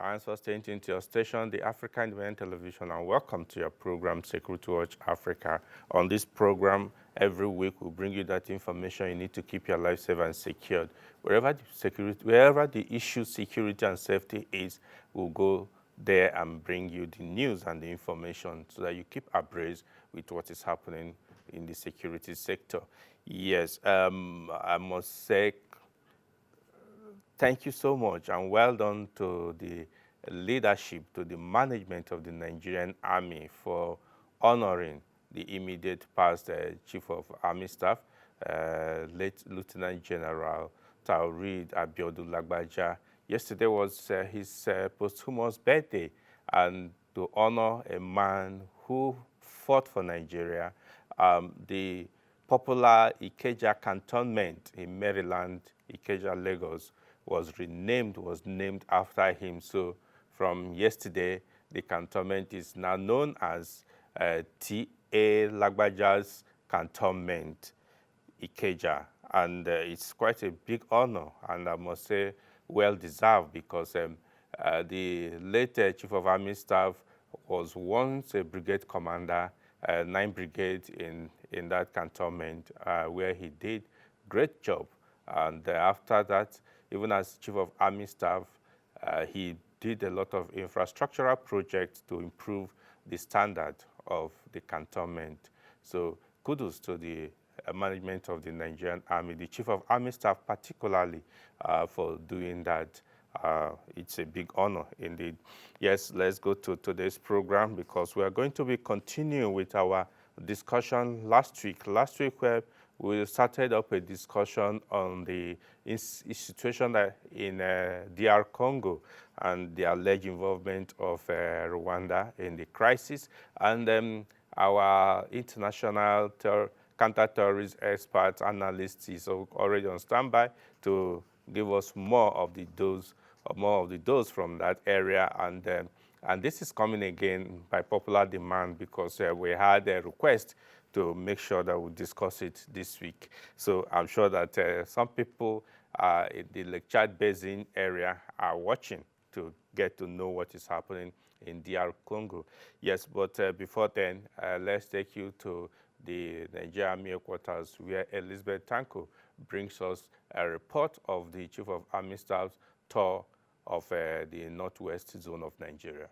Thanks for staying tuned to your station, the African Independent Television, and welcome to your program, Security Watch Africa. On this program, every week we'll bring you that information you need to keep your life safe and secured. Wherever the issue security and safety is, we'll go there and bring you the news and the information so that you keep abreast with what is happening in the security sector. Yes, I must say thank you so much and well done to the leadership, to the management of the Nigerian Army for honoring the immediate past Chief of Army Staff, late Lieutenant General Taoreed Abiodun Lagbaja. Yesterday was his posthumous birthday, and to honor a man who fought for Nigeria, the popular Ikeja cantonment in Maryland, Ikeja, Lagos, was named after him. So from yesterday, the cantonment is now known as T.A. Lagbaja's Cantonment, Ikeja. And it's quite a big honor, and I must say well-deserved, because the late Chief of Army Staff was once a brigade commander, 9th Brigade in that cantonment, where he did great job. And after that, even as Chief of Army Staff, he did a lot of infrastructural projects to improve the standard of the cantonment. So kudos to the management of the Nigerian Army, the Chief of Army Staff particularly, for doing that. It's a big honor indeed. Yes, let's go to today's program, because we are going to be continuing with our discussion last week. Last week, where we started up a discussion on the situation in DR Congo and the alleged involvement of Rwanda in the crisis. And our international counter-terrorist expert analyst is already on standby to give us more of the dose from that area. And this is coming again by popular demand, because we had a request to make sure that we discuss it this week. So I'm sure that some people in the Lake Chad Basin area are watching to get to know what is happening in DR Congo. Yes, but before then, let's take you to the Nigerian Army headquarters, where Elizabeth Tanko brings us a report of the Chief of Army Staff's tour of the northwest zone of Nigeria.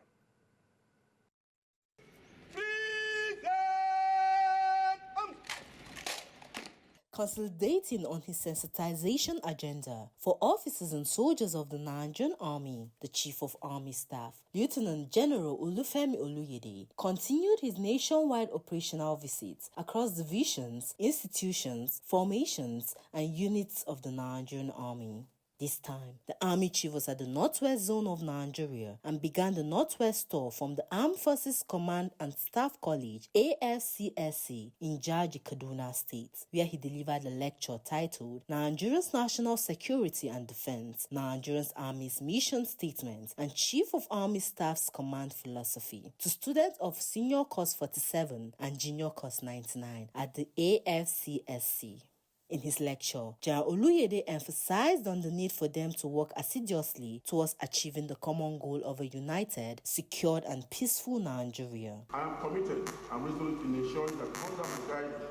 Consolidating on his sensitization agenda for officers and soldiers of the Nigerian Army, the Chief of Army Staff, Lieutenant General Olufemi Oluyede, continued his nationwide operational visits across divisions, institutions, formations, and units of the Nigerian Army. This time, the Army Chief was at the Northwest Zone of Nigeria and began the Northwest Tour from the Armed Forces Command and Staff College, AFCSC, in Jaji, Kaduna State, where he delivered a lecture titled Nigeria's National Security and Defense, Nigeria's Army's Mission Statement, and Chief of Army Staff's Command Philosophy to students of Senior Course 47 and Junior Course 99 at the AFCSC. In his lecture, General Oluyede emphasized on the need for them to work assiduously towards achieving the common goal of a united, secured, and peaceful Nigeria. I am committed and resolute in ensuring that under my guidance,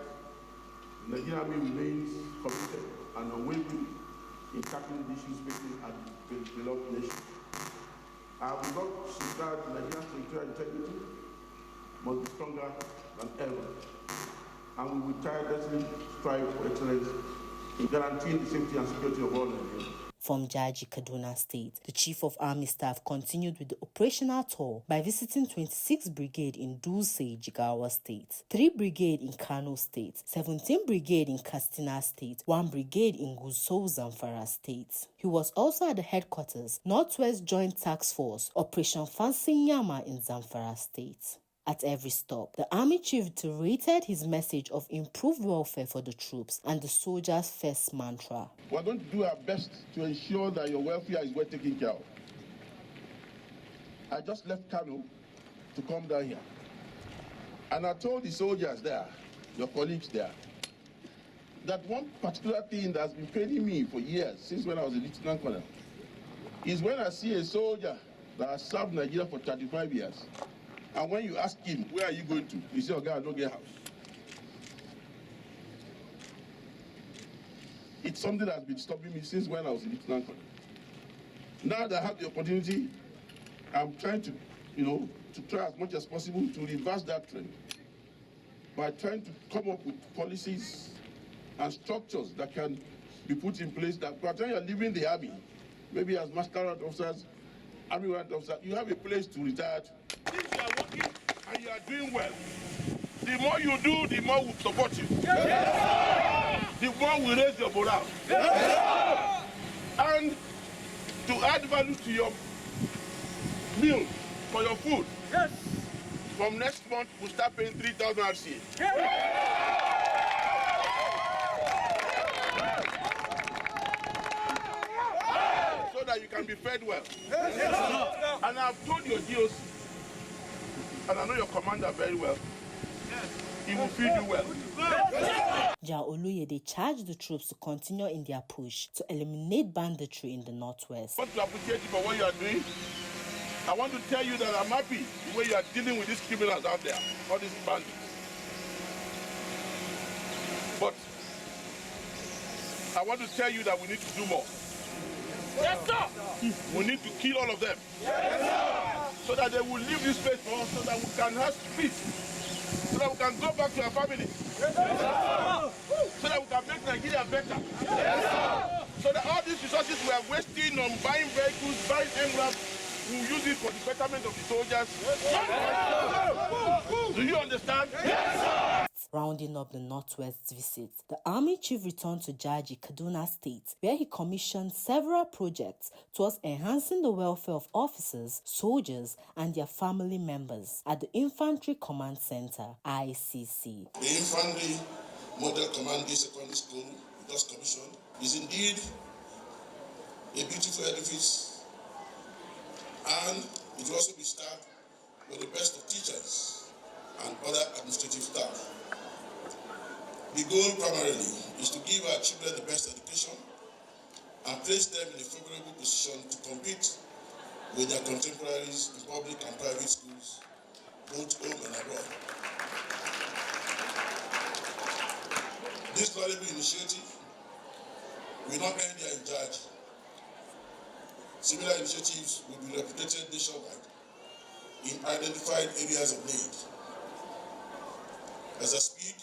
the Nigerian Army remains committed and unwavering in tackling the issues facing our beloved nation. I will not safeguard Nigeria's territorial integrity must be stronger than ever, and we will tirelessly strive for excellence in guaranteeing the safety and security of all Nigerians. From Jaji, Kaduna State, the Chief of Army Staff continued with the operational tour by visiting 26 Brigade in Dulce, Jigawa State, 3 Brigade in Kano State, 17 Brigade in Katsina State, 1 Brigade in Gusau, Zamfara State. He was also at the headquarters, Northwest Joint Task Force, Operation Fancy Nyama in Zamfara State. At every stop, the Army Chief reiterated his message of improved welfare for the troops and the soldiers' first mantra. We are going to do our best to ensure that your welfare is well taken care of. I just left Kano to come down here, and I told the soldiers there, your colleagues there, that one particular thing that's been paining me for years, since when I was a lieutenant colonel, is when I see a soldier that has served Nigeria for 35 years. And when you ask him, where are you going to? He said, okay, I don't get house. It's something that has been stopping me since when I was in Lieutenant Colonel. Now that I have the opportunity, I'm trying to, to try as much as possible to reverse that trend by trying to come up with policies and structures that can be put in place that by the time you're leaving the army, maybe as master warrant officers, army warrant officers, you have a place to retire to. If you are working and you are doing well, the more you do, the more we support you. Yes. The more we raise your morale. Yes. And to add value to your meal, for your food, yes. From next month, we'll start paying 3,000 RCA. Yes. So that you can be fed well. Yes. And I've told your DOC, and I know your commander very well, he will feed you well. General Oluyede charged the troops to continue in their push to eliminate banditry in the northwest. I want to appreciate you for what you are doing. I want to tell you that I'm happy the way you are dealing with these criminals out there, all these bandits. But I want to tell you that we need to do more. Yes, sir! We need to kill all of them. Yes, sir! So that they will leave this place for us, so that we can have peace. So that we can go back to our families. Yes, sir! So that we can make Nigeria better. Yes, sir! So that all these resources we are wasting on buying vehicles, buying envelopes, we'll use it for the betterment of the soldiers. Yes, sir! Do you understand? Yes, sir! Rounding up the Northwest visit, the Army Chief returned to Jaji, Kaduna State, where he commissioned several projects towards enhancing the welfare of officers, soldiers, and their family members at the Infantry Command Center, ICC. The Infantry Model Command Secondary School, just commissioned, is indeed a beautiful edifice, and it will also be staffed with the best of teachers and other administrative staff. The goal primarily is to give our children the best education and place them in a favorable position to compete with their contemporaries in public and private schools, both home and abroad. This valuable initiative will not end here in Jaji. Similar initiatives will be replicated nationwide in identified areas of need. As I speak,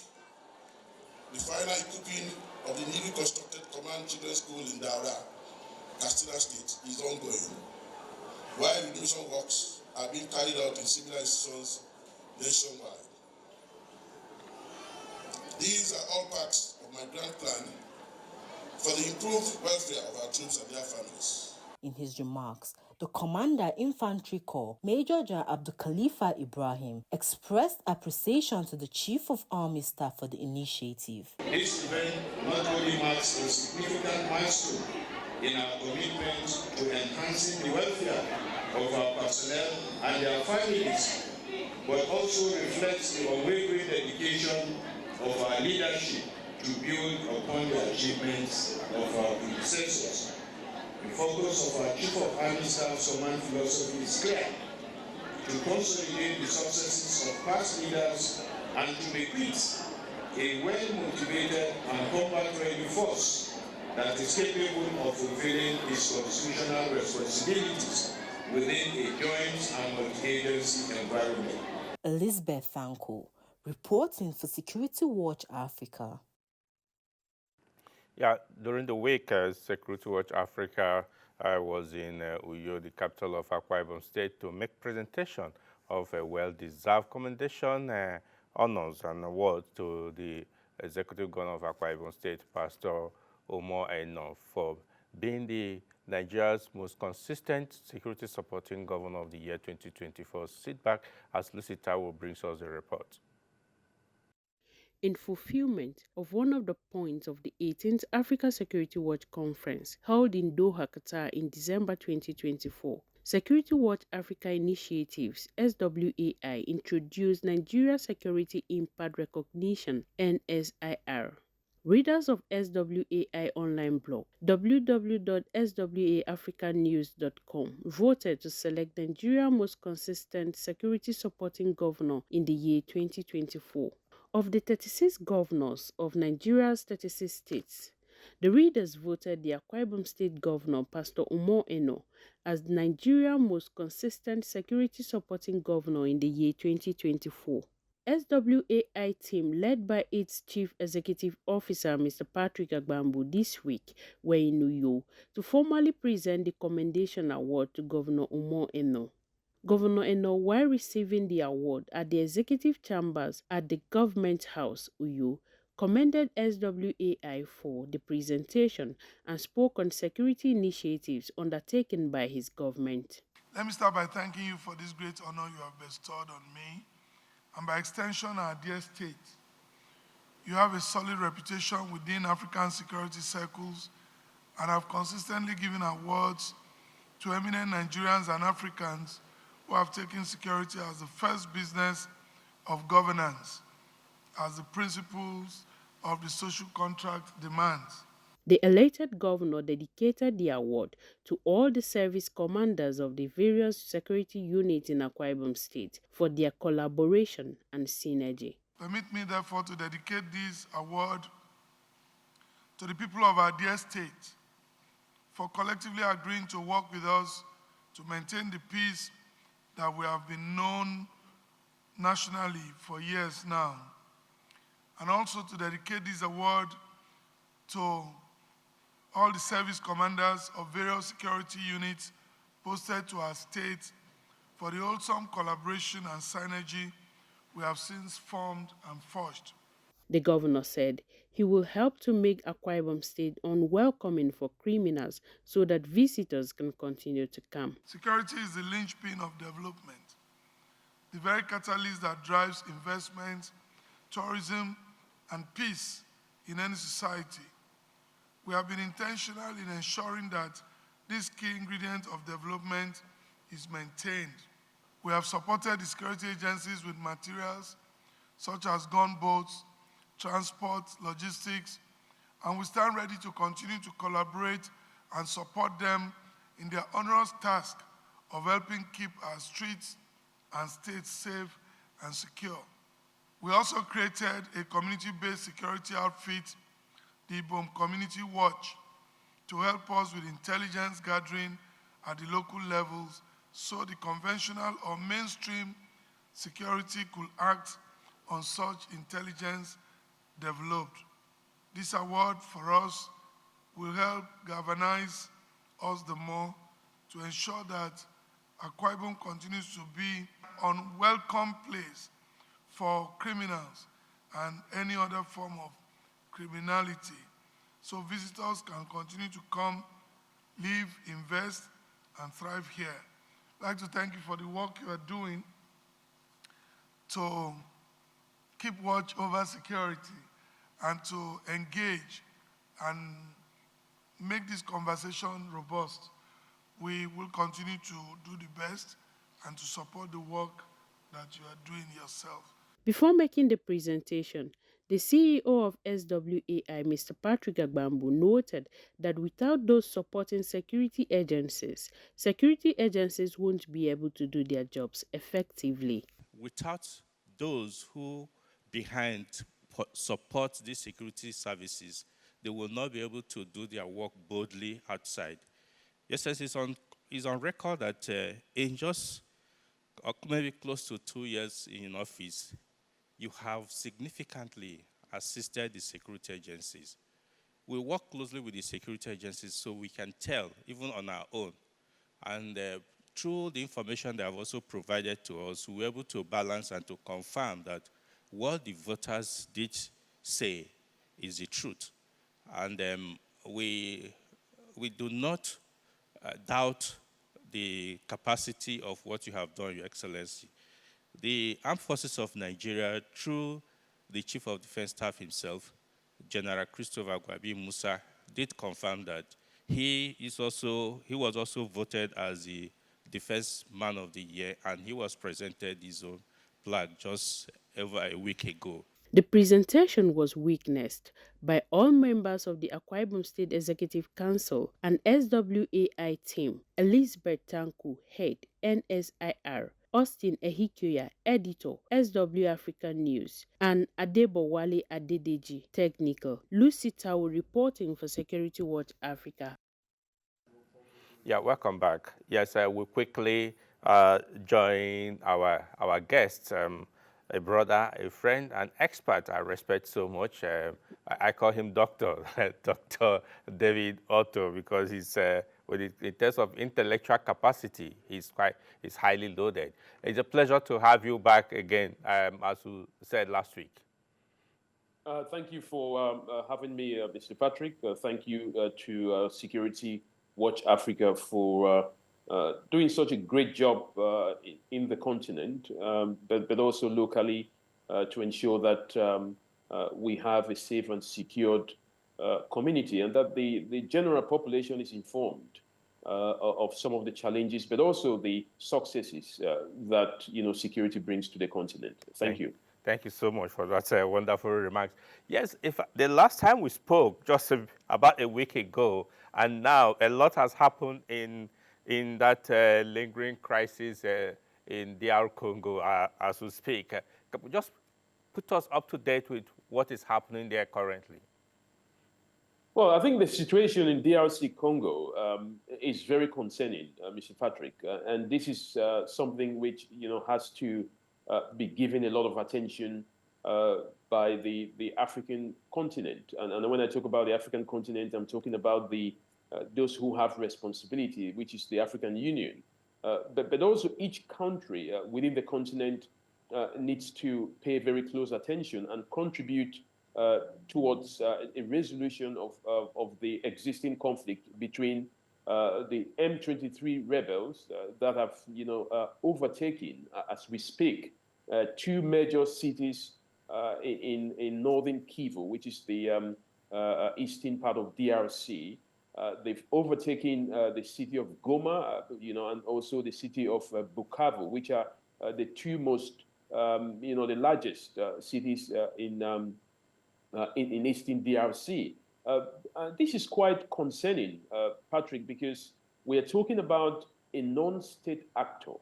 the final equipping of the newly constructed Command Children's School in Daura, Katsina State, is ongoing, while renovation works are being carried out in similar institutions nationwide. These are all parts of my grand plan for the improved welfare of our troops and their families. In his remarks, the Commander Infantry Corps, Major General Abdul Khalifa Ibrahim, expressed appreciation to the Chief of Army Staff for the initiative. This event not only marks a significant milestone in our commitment to enhancing the welfare of our personnel and their families, but also reflects the unwavering dedication of our leadership to build upon the achievements of our predecessors. The focus of our Chief of Army Staff's command philosophy is clear: to consolidate the successes of past leaders and to make it a well-motivated and combat-ready force that is capable of fulfilling its constitutional responsibilities within a joint and multi-agency environment. Elizabeth Fanko, reporting for Security Watch Africa. Yeah, during the week, Security Watch Africa was in Uyo, the capital of Akwa Ibom State, to make presentation of a well-deserved commendation, honors and awards to the Executive Governor of Akwa Ibom State, Pastor Omo Eno, for being the Nigeria's most consistent security supporting governor of the year 2024. Sit back as Lucy Tawo brings us the report. In fulfillment of one of the points of the 18th Africa Security Watch Conference held in Doha, Qatar in December 2024, Security Watch Africa Initiatives (SWAI) introduced Nigeria Security Impact Recognition (NSIR). Readers of SWAI online blog www.swafricanews.com voted to select Nigeria's most consistent security supporting governor in the year 2024. Of the 36 governors of Nigeria's 36 states, the readers voted the Akwa Ibom State Governor, Pastor Umar Eno, as Nigeria's most consistent security supporting governor in the year 2024. SWAI team, led by its Chief Executive Officer, Mr. Patrick Agbambu, this week were in Uyo to formally present the Commendation Award to Governor Umar Eno. Governor Eno, while receiving the award at the Executive Chambers at the Government House, Uyo, commended SWAI for the presentation and spoke on security initiatives undertaken by his government. Let me start by thanking you for this great honor you have bestowed on me, and by extension, our dear state. You have a solid reputation within African security circles and have consistently given awards to eminent Nigerians and Africans who have taken security as the first business of governance, as the principles of the social contract demands. The elected governor dedicated the award to all the service commanders of the various security units in Akwa Ibom State for their collaboration and synergy. Permit me, therefore, to dedicate this award to the people of our dear state for collectively agreeing to work with us to maintain the peace that we have been known nationally for years now. And also to dedicate this award to all the service commanders of various security units posted to our state for the wholesome collaboration and synergy we have since formed and forged. The governor said he will help to make Akwa Ibom State unwelcoming for criminals so that visitors can continue to come. Security is the linchpin of development, the very catalyst that drives investment, tourism, and peace in any society. We have been intentional in ensuring that this key ingredient of development is maintained. We have supported the security agencies with materials such as gunboats, transport, logistics, and we stand ready to continue to collaborate and support them in their onerous task of helping keep our streets and states safe and secure. We also created a community-based security outfit, the Ibom Community Watch, to help us with intelligence gathering at the local levels so the conventional or mainstream security could act on such intelligence developed. This award for us will help galvanize us the more to ensure that Akwa Ibom continues to be an unwelcome place for criminals and any other form of criminality, so visitors can continue to come, live, invest, and thrive here. I'd like to thank you for the work you are doing to keep watch over security and to engage and make this conversation robust. We will continue to do the best and to support the work that you are doing yourself. Before making the presentation, the CEO of SWAI, Mr. Patrick Agbambu, noted that without those supporting security agencies won't be able to do their jobs effectively. Without those who behind support these security services, they will not be able to do their work boldly outside. Yes, it's on record that in just maybe close to 2 years in office, you have significantly assisted the security agencies. We work closely with the security agencies so we can tell, even on our own. And through the information they have also provided to us, we were able to balance and to confirm that what the voters did say is the truth. And we do not doubt the capacity of what you have done, Your Excellency. The Armed Forces of Nigeria, through the Chief of Defense Staff himself, General Christopher Gwabi Musa, did confirm that he was also voted as the Defense Man of the Year, and he was presented his own plaque just over a week ago. The presentation was witnessed by all members of the Akwa Ibom State Executive Council and SWAI team, Elizabeth Tanku, Head, NSIR, Austin Ehikuya, Editor, SW African News, and Adebowale Adedeji, Technical. Lucy Tau reporting for Security Watch Africa. Yeah, welcome back. Yes, we'll quickly join our guests, a brother, a friend, an expert I respect so much. I call him Doctor, Dr. David Otto, because he's, in terms of intellectual capacity, he's highly loaded. It's a pleasure to have you back again, as you said last week. Thank you for having me, Mr. Patrick. Thank you to Security Watch Africa for doing such a great job in the continent, but also locally to ensure that we have a safe and secured community, and that the general population is informed of some of the challenges, but also the successes that security brings to the continent. Thank you. Thank you so much for that wonderful remarks. Yes, if the last time we spoke, just about a week ago, and now a lot has happened in that lingering crisis in DR Congo as we speak. Just put us up to date with what is happening there currently. Well, I think the situation in DRC Congo is very concerning, Mr. Patrick, and this is something which has to be given a lot of attention by the African continent. And when I talk about the African continent, I'm talking about those who have responsibility, which is the African Union. But also each country within the continent needs to pay very close attention and contribute towards a resolution of the existing conflict between the M23 rebels that have, overtaken, as we speak, two major cities in northern Kivu, which is the eastern part of DRC. They've overtaken the city of Goma, and also the city of Bukavu, which are the two most, the largest cities in eastern DRC. This is quite concerning, Patrick, because we are talking about a non-state actor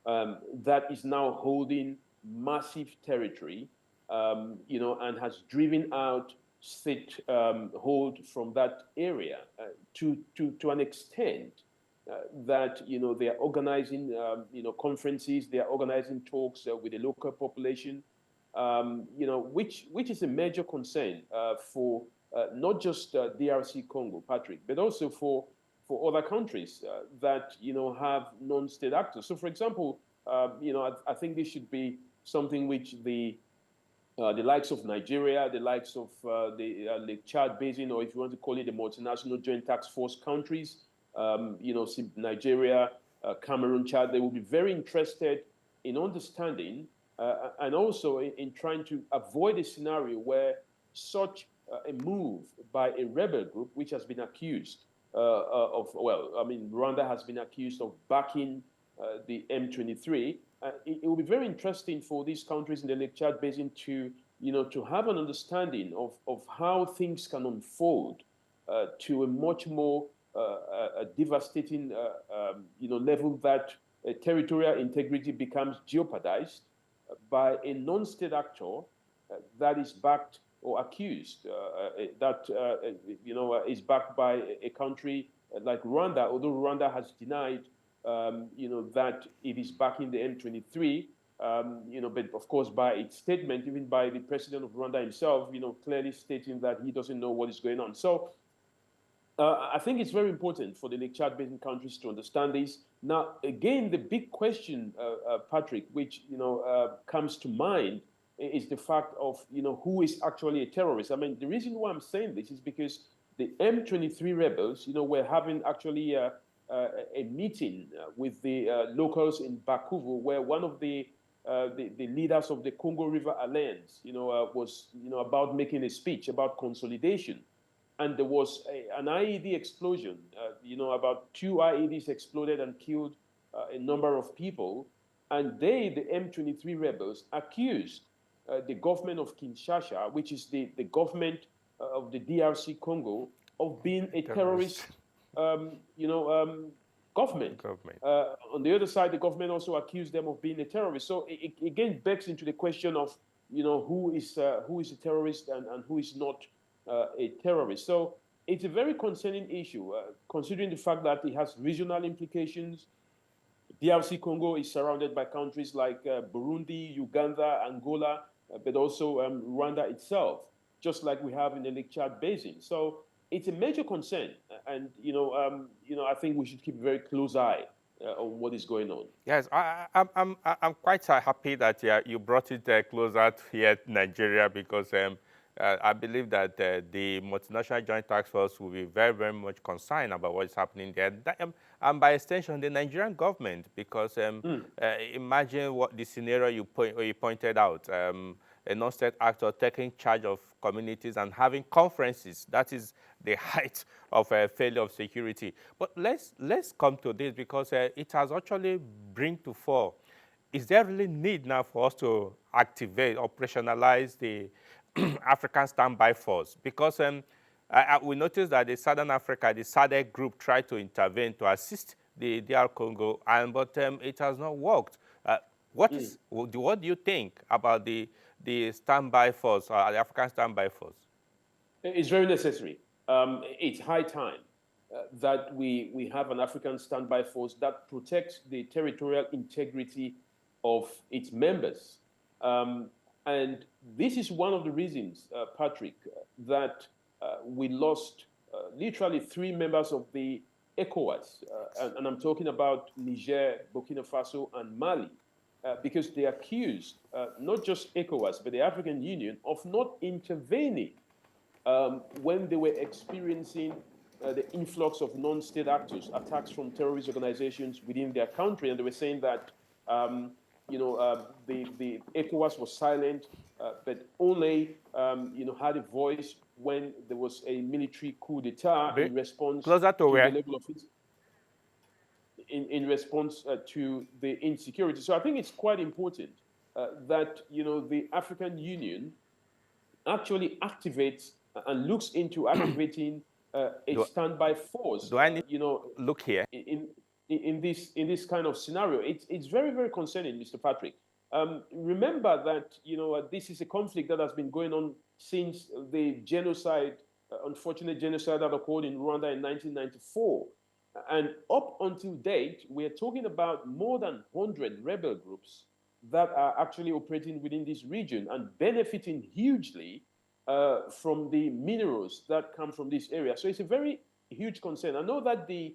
that is now holding massive territory, and has driven out state hold from that area to an extent that they are organizing conferences, they are organizing talks with the local population, which is a major concern for not just DRC Congo, Patrick, but also for other countries that have non-state actors. So, for example, I think this should be something which the likes of Nigeria, the likes of the Lake Chad Basin, or if you want to call it the multinational joint task force countries, Nigeria, Cameroon, Chad, they will be very interested in understanding and also in trying to avoid a scenario where such a move by a rebel group, which has been accused Rwanda has been accused of backing the M23. It will be very interesting for these countries in the Lake Chad Basin to have an understanding of how things can unfold to a much more devastating level, that territorial integrity becomes jeopardized by a non-state actor that is backed or accused is backed by a country like Rwanda, although Rwanda has denied that it is backing the M23, but of course by its statement, even by the president of Rwanda himself, clearly stating that he doesn't know what is going on. So I think it's very important for the Lake Chad Basin countries to understand this. Now, again, the big question, Patrick, which comes to mind is the fact of who is actually a terrorist. I mean, the reason why I'm saying this is because the M23 rebels, were having actually a meeting with the locals in Bukavu, where one of the leaders of the Congo River Alliance, was about making a speech about consolidation. And there was an IED explosion. About 2 IEDs exploded and killed a number of people. And they, the M23 rebels, accused the government of Kinshasa, which is the government of the DRC Congo, of being a terrorist, government. On the other side, the government also accused them of being a terrorist. So it again begs into the question of, who is a terrorist and who is not a terrorist. So it's a very concerning issue, considering the fact that it has regional implications. DRC Congo is surrounded by countries like Burundi, Uganda, Angola, but also Rwanda itself, just like we have in the Lake Chad Basin. So it's a major concern, and I think we should keep a very close eye on what is going on. Yes, I'm quite happy that you brought it closer here to Nigeria, because I believe that the multinational joint task force will be very, very much concerned about what is happening there, and by extension, the Nigerian government, because imagine what the scenario you pointed out, a non-state actor taking charge of communities and having conferences. That is the height of a failure of security. But let's come to this, because it has actually bring to fore. Is there really need now for us to activate, operationalize the African Standby Force? Because we noticed that the Southern Africa, the SADC group, tried to intervene to assist the DR Congo, but it has not worked. What do you think about the Standby Force, the African Standby Force? It's very necessary. It's high time that we have an African Standby Force that protects the territorial integrity of its members. And this is one of the reasons, Patrick, that we lost literally 3 members of the ECOWAS, and I'm talking about Niger, Burkina Faso, and Mali, because they accused not just ECOWAS, but the African Union of not intervening when they were experiencing the influx of non-state actors, attacks from terrorist organizations within their country, and they were saying that the ECOWAS was silent, but only had a voice when there was a military coup d'etat in response to the level of in response to the insecurity. So I think it's quite important that the African Union actually activates and looks into activating a standby force. Do I need look here in this kind of scenario? It's very, very concerning, Mr. Patrick. Remember that this is a conflict that has been going on since the genocide, unfortunate genocide that occurred in Rwanda in 1994. And up until date, we are talking about more than 100 rebel groups that are actually operating within this region and benefiting hugely from the minerals that come from this area. So it's a very huge concern. I know that the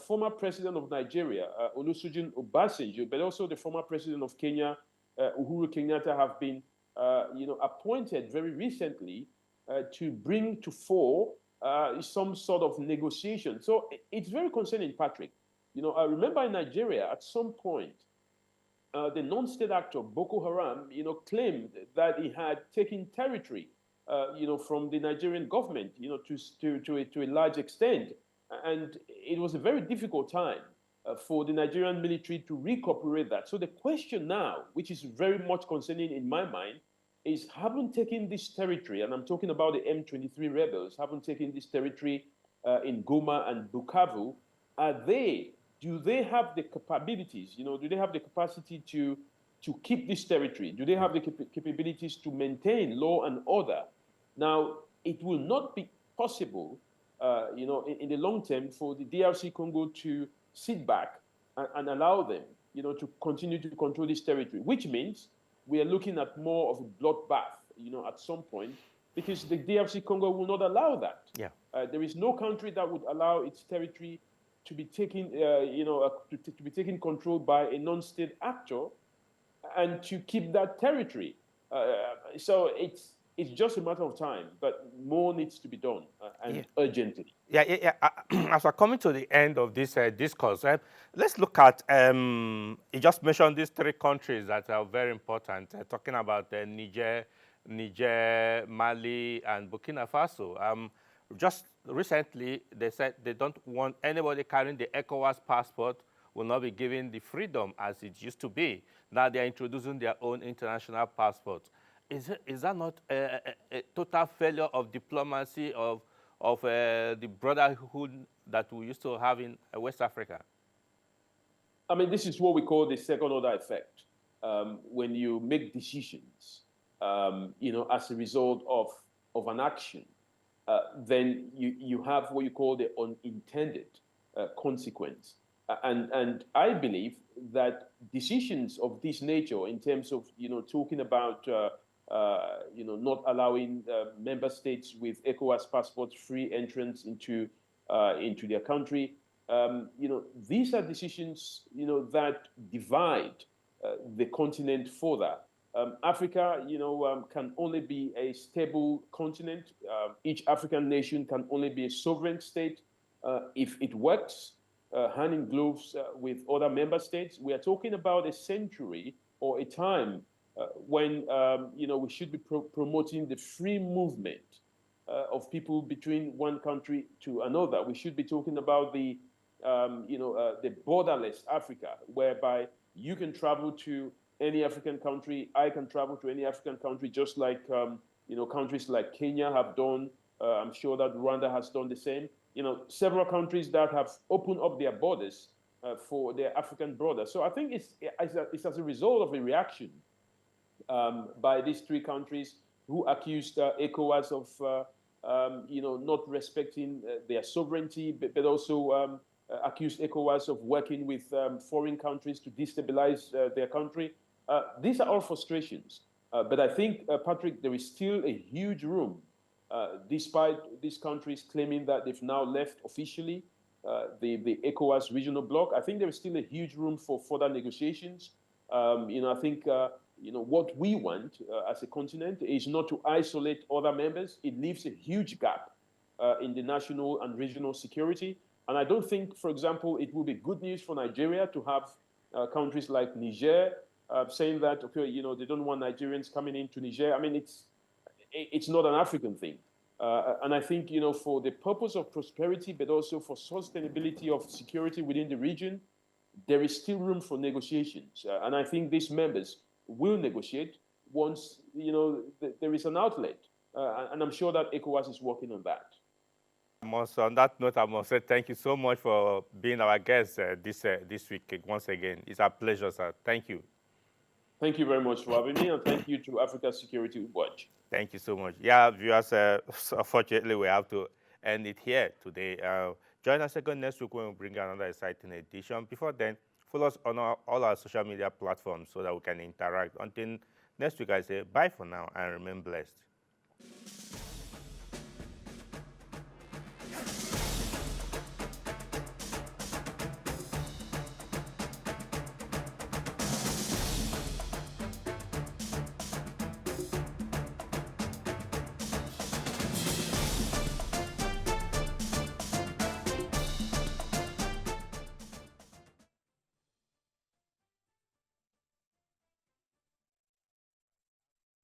former president of Nigeria, Olusegun Obasanjo, but also the former president of Kenya, Uhuru Kenyatta, have been appointed very recently to bring to fore some sort of negotiation. So it's very concerning, Patrick. I remember in Nigeria at some point, the non-state actor Boko Haram, claimed that he had taken territory, from the Nigerian government, to a large extent, and it was a very difficult time for the Nigerian military to recuperate that. So the question now, which is very much concerning in my mind, is having taken this territory, and I'm talking about the M23 rebels, having taken this territory in Goma and Bukavu, do they have the capabilities, do they have the capacity to keep this territory? Do they have the capabilities to maintain law and order? Now, it will not be possible, in the long term for the DRC Congo to sit back and allow them, to continue to control this territory, which means we are looking at more of a bloodbath, at some point, because the DRC Congo will not allow that. Yeah. There is no country that would allow its territory to be taken, to be taken control by a non-state actor, and to keep that territory. So it's just a matter of time, but more needs to be done, and urgently. Yeah. As we're coming to the end of this discourse, let's look at, you just mentioned these 3 countries that are very important, talking about Niger, Mali, and Burkina Faso. Just recently, they said they don't want anybody carrying the ECOWAS passport will not be given the freedom as it used to be. Now they're introducing their own international passport. Is that not a total failure of diplomacy of the brotherhood that we used to have in West Africa? I mean, this is what we call the second order effect. When you make decisions, as a result of an action, then you have what you call the unintended consequence. And I believe that decisions of this nature, in terms of talking about not allowing member states with ECOWAS passports free entrance into their country, these are decisions that divide the continent further. Africa, can only be a stable continent. Each African nation can only be a sovereign state if it works hand in gloves with other member states. We are talking about a century or a time when we should be promoting the free movement of people between one country to another. We should be talking about the borderless Africa, whereby you can travel to any African country, I can travel to any African country, just like countries like Kenya have done. I'm sure that Rwanda has done the same. Several countries that have opened up their borders for their African brothers. So I think it's as a result of a reaction by these three countries who accused ECOWAS of not respecting their sovereignty, but also accused ECOWAS of working with foreign countries to destabilize their country. These are all frustrations. But I think, Patrick, there is still a huge room, despite these countries claiming that they've now left officially the ECOWAS regional bloc. I think there is still a huge room for further negotiations. I think what we want as a continent is not to isolate other members. It leaves a huge gap in the national and regional security. And I don't think, for example, it will be good news for Nigeria to have countries like Niger saying that, okay, they don't want Nigerians coming into Niger. I mean, it's not an African thing. And I think, for the purpose of prosperity, but also for sustainability of security within the region, there is still room for negotiations. And I think these members will negotiate once, there is an outlet. And I'm sure that ECOWAS is working on that. On that note, I must say thank you so much for being our guest this week once again. It's a pleasure, sir. Thank you. Thank you very much for having me, and thank you to Africa Security Watch. Thank you so much. Yeah, viewers, unfortunately, we have to end it here today. Join us again next week when we bring another exciting edition. Before then, follow us on all our social media platforms so that we can interact. Until next week, I say bye for now and remain blessed.